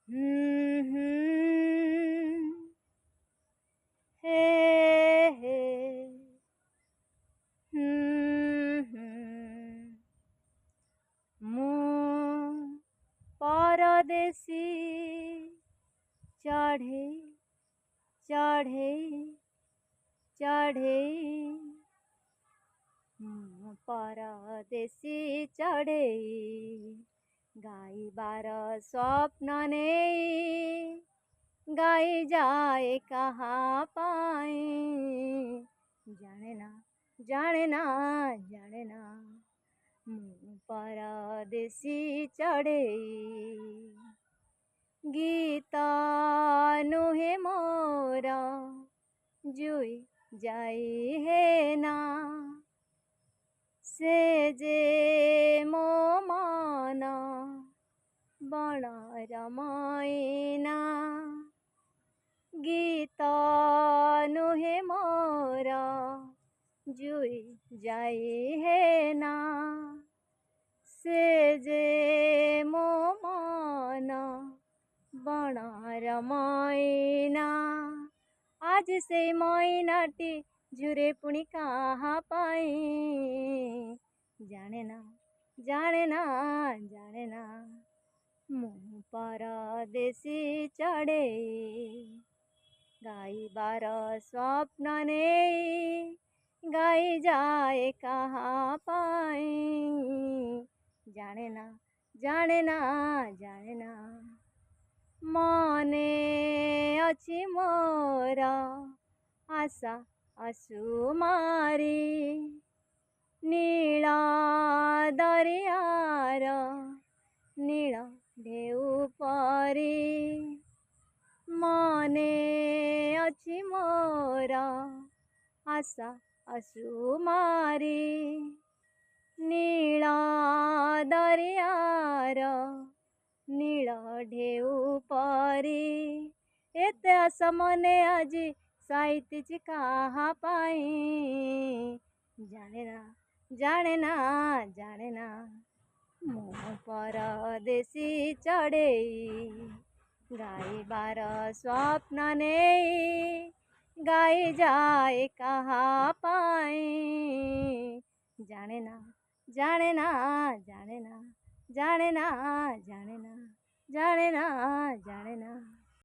হুম হুম হে হে হুম ମୁଁ ପରଦେଶୀ ଚଢ଼େଇ ଚଢ଼େଇ ଚଢ଼େଇ ମୁଁ ପରଦେଶୀ ଚଢ଼େଇ ଗାଇବାର ସ୍ୱପ୍ନ ନେଇ ଗାଇ ଯାଏ କାହା ପାଇଁ ଜାଣେ ନା ଜାଣେ ନା ଜାଣେ ନା ମୁଁ ପରଦେଶୀ ଚଢ଼େଇ ଗୀତ ନୁହେଁ ମୋର ଜୁଇ ଯାଇ ହେ ନା ସେ ଯେ ମୋ ମନ ବଣର ମଇନା ଗୀତ ନୁହେଁ ମୋର ଜୁଇ ଯାଇ ହେ ନା ସେ ଯେ ମୋ ମନ ବଣର ମଇନା ଆଜି ସେଇ ମଇନାଟି ଝୁରେ ପୁଣି କାହା ପାଇଁ ଜାଣେ ନା ଜାଣେ ନା ଜାଣେ ନା ମୁଁ ପରଦେଶୀ ଚଢ଼େଇ ଗାଇବାର ସ୍ୱପ୍ନ ନେଇ ଗାଇ ଯାଏ କାହା ପାଇଁ ଜାଣେ ନା ଜାଣେ ନା ଜାଣେ ନା ମନେ ଅଛି ମୋର ଆଶା ଆସୁ ମାରି ନୀଳ ଦରିଆର ନୀଳ ଢେଉ ପରି ମନେ ଅଛି ମୋର ଆଶା ଆସୁ ମାରି ନୀଳ ଦରିଆର ନୀଳ ଢେଉ ପରି ଏତେ ଆଶା ମନେ ଆଜି ସାଇତିଛି କାହା ପାଇଁ ଜାଣେ ନା ଜାଣେ ନା ଜାଣେ ନା ମୁଁ ପରଦେଶୀ ଚଢ଼େଇ ଗାଇବାର ସ୍ୱପ୍ନ ନେଇ ଗାଇ ଯାଏ କାହା ପାଇଁ ଜାଣେ ନା ଜାଣେ ନା ଜାଣେ ନା ଜାଣେ ନା ଜାଣେ ନା ଜାଣେ ନା ଜାଣେ ନା